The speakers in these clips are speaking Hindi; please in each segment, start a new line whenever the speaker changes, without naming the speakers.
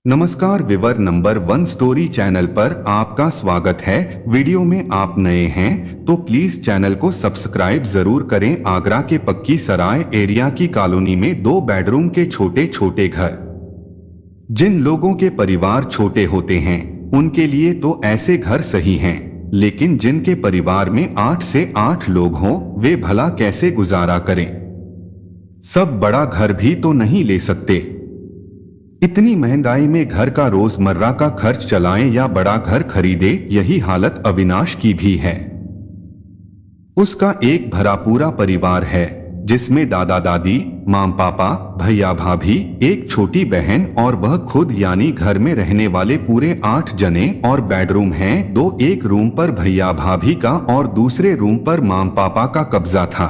नमस्कार विवर नंबर 1 स्टोरी चैनल पर आपका स्वागत है। वीडियो में आप नए हैं तो प्लीज चैनल को सब्सक्राइब जरूर करें। आगरा के पक्की सराय एरिया की कॉलोनी में 2 बेडरूम के छोटे छोटे घर। जिन लोगों के परिवार छोटे होते हैं उनके लिए तो ऐसे घर सही हैं, लेकिन जिनके परिवार में 8 से 8 लोग हों वे भला कैसे गुजारा करें। सब बड़ा घर भी तो नहीं ले सकते। इतनी महंगाई में घर का रोजमर्रा का खर्च चलाएं या बड़ा घर खरीदे, यही हालत अविनाश की भी है। उसका एक भरा पूरा परिवार है जिसमें दादा दादी, मां पापा, भैया भाभी, एक छोटी बहन और वह खुद, यानी घर में रहने वाले पूरे 8 जने। और बेडरूम हैं 2, एक रूम पर भैया भाभी का और दूसरे रूम पर मां पापा का कब्जा था।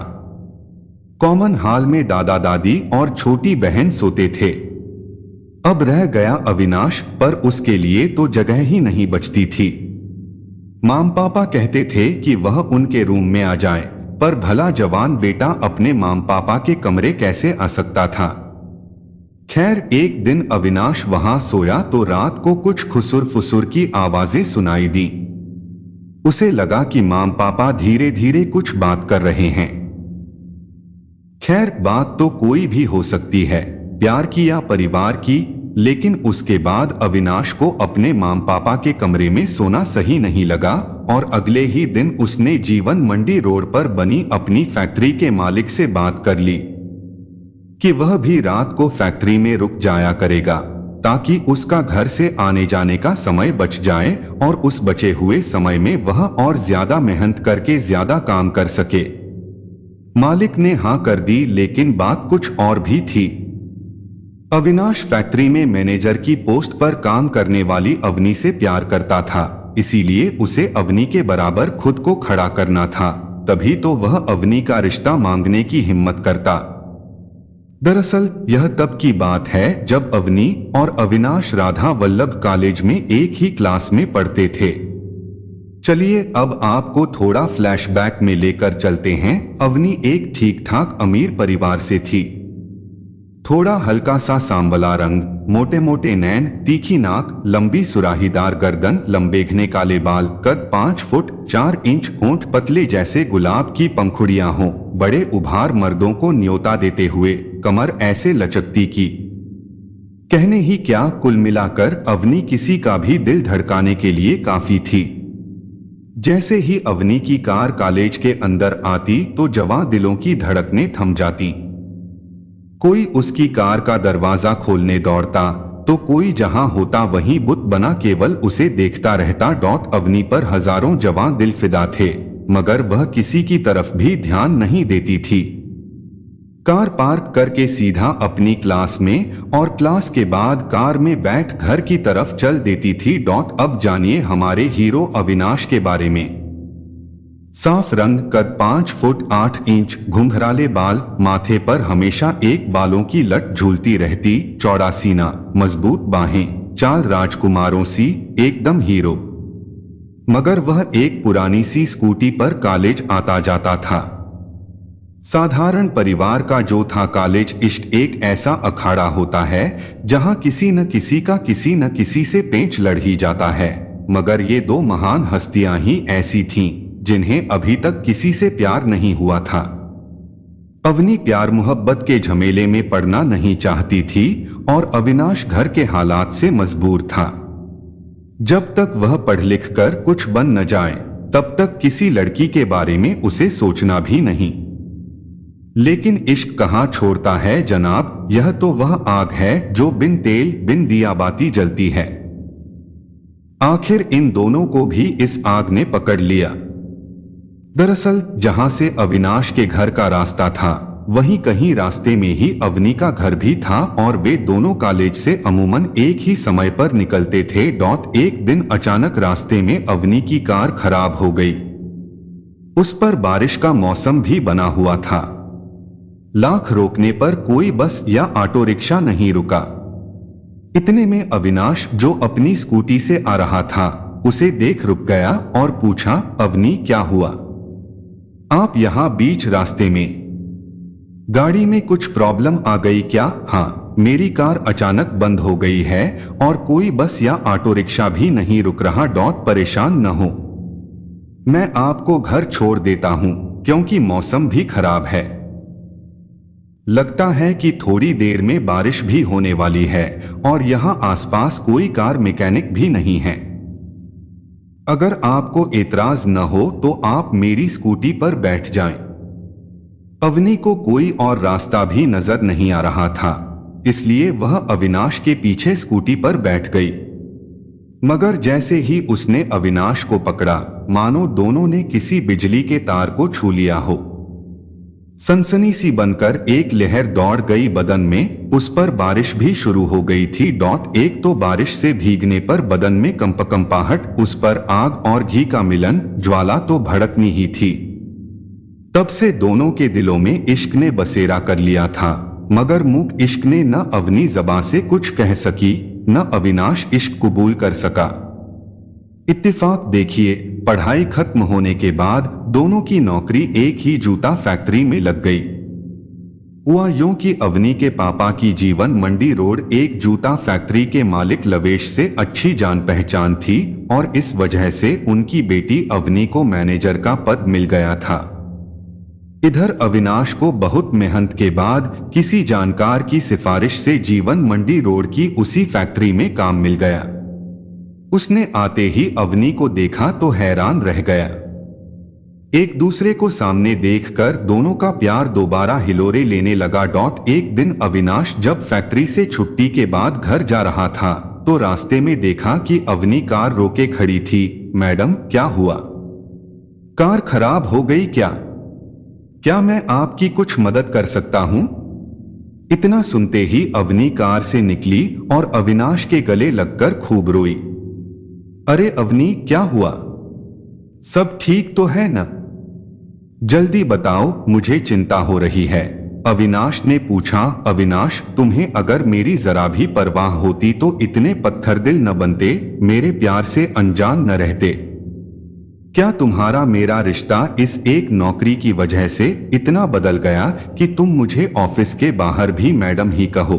कॉमन हॉल में दादा दादी और छोटी बहन सोते थे। अब रह गया अविनाश, पर उसके लिए तो जगह ही नहीं बचती थी। मां पापा कहते थे कि वह उनके रूम में आ जाए, पर भला जवान बेटा अपने मां पापा के कमरे कैसे आ सकता था। खैर, एक दिन अविनाश वहां सोया तो रात को कुछ खुसुर फुसुर की आवाजें सुनाई दी। उसे लगा कि मां पापा धीरे धीरे कुछ बात कर रहे हैं। खैर, बात तो कोई भी हो सकती है, प्यार की या परिवार की, लेकिन उसके बाद अविनाश को अपने मां पापा के कमरे में सोना सही नहीं लगा और अगले ही दिन उसने जीवन मंडी रोड पर बनी अपनी फैक्ट्री के मालिक से बात कर ली कि वह भी रात को फैक्ट्री में रुक जाया करेगा ताकि उसका घर से आने जाने का समय बच जाए और उस बचे हुए समय में वह और ज्यादा मेहनत करके ज्यादा काम कर सके। मालिक ने हाँ कर दी, लेकिन बात कुछ और भी थी। अविनाश फैक्ट्री में मैनेजर की पोस्ट पर काम करने वाली अवनी से प्यार करता था, इसीलिए उसे अवनी के बराबर खुद को खड़ा करना था। तभी तो वह अवनी का रिश्ता मांगने की हिम्मत करता। दरअसल यह तब की बात है जब अवनी और अविनाश राधा वल्लभ कॉलेज में एक ही क्लास में पढ़ते थे। चलिए अब आपको थोड़ा फ्लैशबैक में लेकर चलते हैं। अवनी एक ठीक ठाक अमीर परिवार से थी। थोड़ा हल्का सा सांवला रंग, मोटे मोटे नैन, तीखी नाक, लंबी सुराहीदार गर्दन, लंबे घने काले बाल, कद 5 फुट 4 इंच, होंठ पतले जैसे गुलाब की पंखुड़ियां हों, बड़े उभार मर्दों को न्योता देते हुए, कमर ऐसे लचकती की कहने ही क्या, कुल मिलाकर अवनी किसी का भी दिल धड़काने के लिए काफी थी। जैसे ही अवनी की कार कॉलेज के अंदर आती तो जवां दिलों की धड़कनें थम जाती। कोई उसकी कार का दरवाजा खोलने दौड़ता तो कोई जहां होता वहीं बुत बना केवल उसे देखता रहता। अवनी पर हजारों जवां दिल फिदा थे, मगर वह किसी की तरफ भी ध्यान नहीं देती थी। कार पार्क करके सीधा अपनी क्लास में और क्लास के बाद कार में बैठ घर की तरफ चल देती थी। अब जानिए हमारे हीरो अविनाश के बारे में। साफ रंग, कद 5 फुट 8 इंच, घुंघराले बाल, माथे पर हमेशा एक बालों की लट झूलती रहती, चौड़ा सीना, मजबूत बाहें, चाल राजकुमारों सी, एकदम हीरो। मगर वह एक पुरानी सी स्कूटी पर कॉलेज आता जाता था। साधारण परिवार का जो था कॉलेज इश्क एक ऐसा अखाड़ा होता है जहां किसी न किसी से पेंच लड़ ही जाता है। मगर ये 2 महान हस्तियां ही ऐसी थीं जिन्हें अभी तक किसी से प्यार नहीं हुआ था। अवनी प्यार मोहब्बत के झमेले में पड़ना नहीं चाहती थी और अविनाश घर के हालात से मजबूर था। जब तक वह पढ़ लिख कर कुछ बन न जाए तब तक किसी लड़की के बारे में उसे सोचना भी नहीं। लेकिन इश्क कहाँ छोड़ता है जनाब, यह तो वह आग है जो बिन तेल बिन दिया बाती जलती है। आखिर इन दोनों को भी इस आग ने पकड़ लिया। दरअसल जहां से अविनाश के घर का रास्ता था वहीं कहीं रास्ते में ही अवनी का घर भी था और वे दोनों कॉलेज से अमूमन एक ही समय पर निकलते थे। एक दिन अचानक रास्ते में अवनी की कार खराब हो गई। उस पर बारिश का मौसम भी बना हुआ था। लाख रोकने पर कोई बस या ऑटो रिक्शा नहीं रुका। इतने में अविनाश जो अपनी स्कूटी से आ रहा था उसे देख रुक गया और पूछा, अवनी क्या हुआ, आप यहां बीच रास्ते में? गाड़ी में कुछ प्रॉब्लम आ गई क्या? हाँ, मेरी कार अचानक बंद हो गई है और कोई बस या ऑटो रिक्शा भी नहीं रुक रहा। परेशान न हो, मैं आपको घर छोड़ देता हूं क्योंकि मौसम भी खराब है। लगता है कि थोड़ी देर में बारिश भी होने वाली है और यहां आसपास कोई कार मैकेनिक भी नहीं है। अगर आपको एतराज न हो तो आप मेरी स्कूटी पर बैठ जाएं। अवनी को कोई और रास्ता भी नजर नहीं आ रहा था, इसलिए वह अविनाश के पीछे स्कूटी पर बैठ गई। मगर जैसे ही उसने अविनाश को पकड़ा, मानो दोनों ने किसी बिजली के तार को छू लिया हो। सनसनी सी बनकर एक लहर दौड़ गई बदन में, उस पर बारिश भी शुरू हो गई थी। एक तो बारिश से भीगने पर बदन में कंपकंपाहट, उस पर आग और घी का मिलन, ज्वाला तो भड़कनी ही थी। तब से दोनों के दिलों में इश्क ने बसेरा कर लिया था, मगर मूक इश्क ने न अवनी ज़बां से कुछ कह सकी, न अविनाश इश्क कबूल कर सका। इत्तेफाक देखिए, पढ़ाई खत्म होने के बाद दोनों की नौकरी एक ही जूता फैक्ट्री में लग गई। हुआ यूं कि अवनी के पापा की जीवन मंडी रोड एक जूता फैक्ट्री के मालिक लवेश से अच्छी जान पहचान थी और इस वजह से उनकी बेटी अवनी को मैनेजर का पद मिल गया था। इधर अविनाश को बहुत मेहनत के बाद किसी जानकार की सिफारिश से जीवन मंडी रोड की उसी फैक्ट्री में काम मिल गया। उसने आते ही अवनी को देखा तो हैरान रह गया। एक दूसरे को सामने देखकर दोनों का प्यार दोबारा हिलोरे लेने लगा। एक दिन अविनाश जब फैक्ट्री से छुट्टी के बाद घर जा रहा था तो रास्ते में देखा कि अवनी कार रोके खड़ी थी। मैडम, क्या हुआ? कार खराब हो गई क्या? क्या मैं आपकी कुछ मदद कर सकता हूं? इतना सुनते ही अवनी कार से निकली और अविनाश के गले लगकर खूब रोई। अरे अवनी, क्या हुआ? सब ठीक तो है ना? जल्दी बताओ, मुझे चिंता हो रही है, अविनाश ने पूछा। अविनाश, तुम्हें अगर मेरी जरा भी परवाह होती तो इतने पत्थर दिल न बनते, मेरे प्यार से अनजान न रहते। क्या तुम्हारा मेरा रिश्ता इस एक नौकरी की वजह से इतना बदल गया कि तुम मुझे ऑफिस के बाहर भी मैडम ही कहो?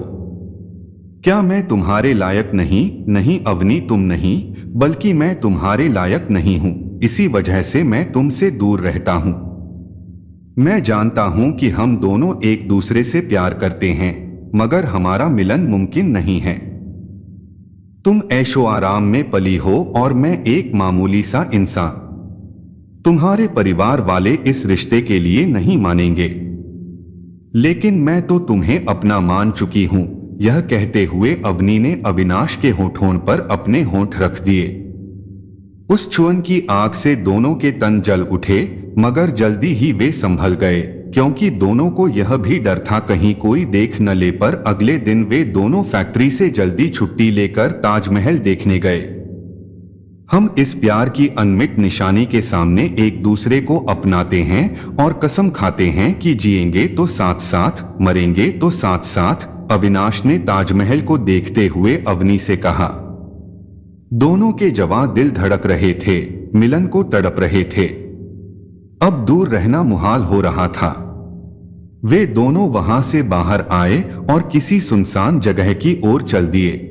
क्या मैं तुम्हारे लायक नहीं? नहीं अवनी, तुम नहीं, बल्कि मैं तुम्हारे लायक नहीं हूं, इसी वजह से मैं तुमसे दूर रहता हूं। मैं जानता हूं कि हम दोनों एक दूसरे से प्यार करते हैं, मगर हमारा मिलन मुमकिन नहीं है। तुम ऐशो आराम में पली हो और मैं एक मामूली सा इंसान। तुम्हारे परिवार वाले इस रिश्ते के लिए नहीं मानेंगे, लेकिन मैं तो तुम्हें अपना मान चुकी हूं। यह कहते हुए अवनी ने अविनाश के होठों पर अपने होंठ रख दिए। उस छुअन की आग से दोनों के तन जल उठे, मगर जल्दी ही वे संभल गए, क्योंकि दोनों को यह भी डर था कहीं कोई देख न ले। पर अगले दिन वे दोनों फैक्ट्री से जल्दी छुट्टी लेकर ताजमहल देखने गए। हम इस प्यार की अनमिट निशानी के सामने एक दूसरे को अपनाते हैं और कसम खाते हैं कि जिएंगे तो साथ साथ, मरेंगे तो साथ साथ, अविनाश ने ताजमहल को देखते हुए अवनी से कहा। दोनों के जवां दिल धड़क रहे थे, मिलन को तड़प रहे थे। अब दूर रहना मुहाल हो रहा था। वे दोनों वहां से बाहर आए और किसी सुनसान जगह की ओर चल दिए।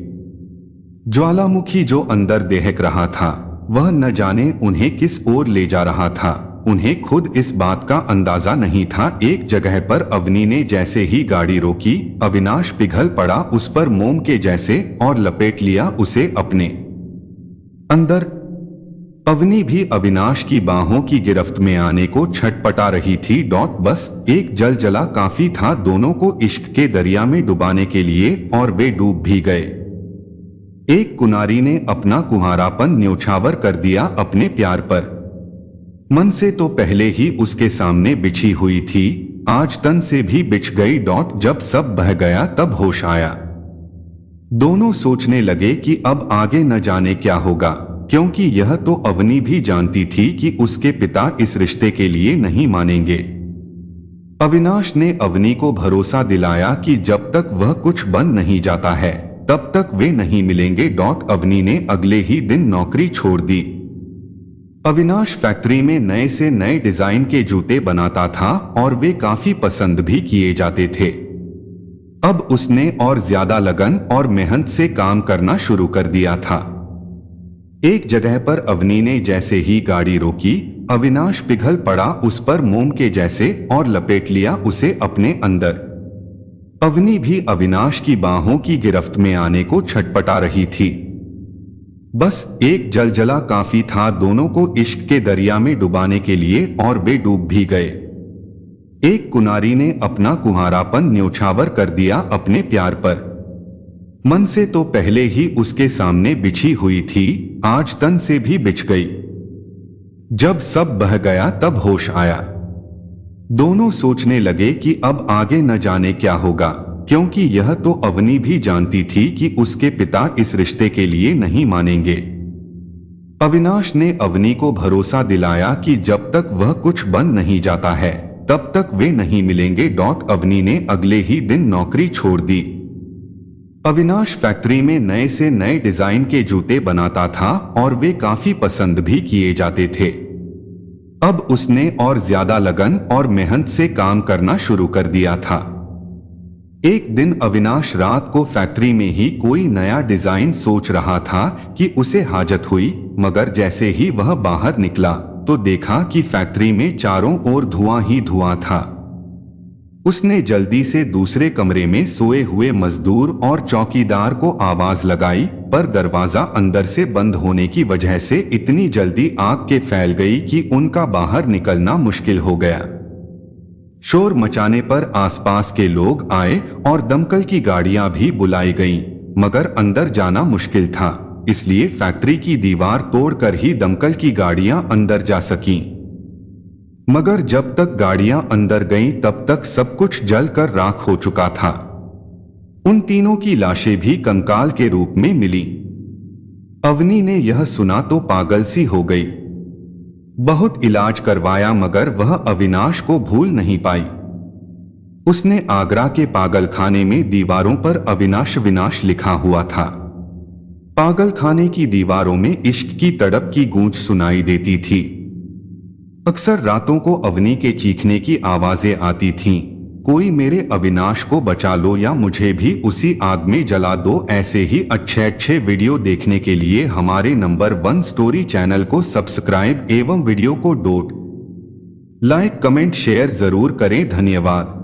ज्वालामुखी जो अंदर दहक रहा था, वह न जाने उन्हें किस ओर ले जा रहा था। उन्हें खुद इस बात का अंदाजा नहीं था। एक जगह पर अवनी ने जैसे ही गाड़ी रोकी, अविनाश पिघल पड़ा उस पर मोम के जैसे और लपेट लिया उसे अपने अंदर। अवनी भी अविनाश की बाहों की गिरफ्त में आने को छटपटा रही थी। बस एक जलजला काफी था दोनों को इश्क के दरिया में डुबाने के लिए, और वे डूब भी गए। एक कुनारी ने अपना कुंवारापन न्योछावर कर दिया अपने प्यार पर। मन से तो पहले ही उसके सामने बिछी हुई थी, आज तन से भी बिछ गई। जब सब बह गया तब होश आया। दोनों सोचने लगे कि अब आगे न जाने क्या होगा, क्योंकि यह तो अवनी भी जानती थी कि उसके पिता इस रिश्ते के लिए नहीं मानेंगे। अविनाश ने अवनी को भरोसा दिलाया कि जब तक वह कुछ बन नहीं जाता है तब तक वे नहीं मिलेंगे। अवनी ने अगले ही दिन नौकरी छोड़ दी। अविनाश फैक्ट्री में नए से नए डिजाइन के जूते बनाता था और वे काफी पसंद भी किए जाते थे। अब उसने और ज्यादा लगन और मेहनत से काम करना शुरू कर दिया था। एक जगह पर अवनी ने जैसे ही गाड़ी रोकी, अविनाश पिघल पड़ा उस पर मोम के जैसे और लपेट लिया उसे अपने अंदर। अवनी भी अविनाश की बाहों की गिरफ्त में आने को छटपटा रही थी। बस एक जलजला काफी था दोनों को इश्क के दरिया में डुबाने के लिए, और वे डूब भी गए। एक कुनारी ने अपना कुम्हारापन न्योछावर कर दिया अपने प्यार पर। मन से तो पहले ही उसके सामने बिछी हुई थी, आज तन से भी बिछ गई। जब सब बह गया तब होश आया। दोनों सोचने लगे कि अब आगे न जाने क्या होगा, क्योंकि यह तो अवनी भी जानती थी कि उसके पिता इस रिश्ते के लिए नहीं मानेंगे। अविनाश ने अवनी को भरोसा दिलाया कि जब तक वह कुछ बन नहीं जाता है तब तक वे नहीं मिलेंगे। अवनी ने अगले ही दिन नौकरी छोड़ दी। अविनाश फैक्ट्री में नए से नए डिजाइन के जूते बनाता था और वे काफी पसंद भी किए जाते थे। अब उसने और ज्यादा लगन और मेहनत से काम करना शुरू कर दिया था। एक दिन अविनाश रात को फैक्ट्री में ही कोई नया डिजाइन सोच रहा था कि उसे हाजत हुई, मगर जैसे ही वह बाहर निकला तो देखा कि फैक्ट्री में चारों ओर धुआं ही धुआं था। उसने जल्दी से दूसरे कमरे में सोए हुए मजदूर और चौकीदार को आवाज लगाई, पर दरवाजा अंदर से बंद होने की वजह से इतनी जल्दी आग के फैल गई कि उनका बाहर निकलना मुश्किल हो गया। शोर मचाने पर आसपास के लोग आए और दमकल की गाड़ियां भी बुलाई गईं, मगर अंदर जाना मुश्किल था, इसलिए फैक्ट्री की दीवार तोड़कर ही दमकल की गाड़ियां अंदर जा सकीं। मगर जब तक गाड़ियां अंदर गईं तब तक सब कुछ जलकर राख हो चुका था। उन तीनों की लाशें भी कंकाल के रूप में मिली। अवनी ने यह सुना तो पागल सी हो गई। बहुत इलाज करवाया मगर वह अविनाश को भूल नहीं पाई। उसने आगरा के पागल खाने में दीवारों पर अविनाश विनाश लिखा हुआ था। पागल खाने की दीवारों में इश्क की तड़प की गूंज सुनाई देती थी। अक्सर रातों को अवनी के चीखने की आवाजें आती थीं, कोई मेरे अविनाश को बचा लो या मुझे भी उसी आग में जला दो। ऐसे ही अच्छे वीडियो देखने के लिए हमारे नंबर 1 स्टोरी चैनल को सब्सक्राइब एवं वीडियो को लाइक कमेंट शेयर जरूर करें। धन्यवाद।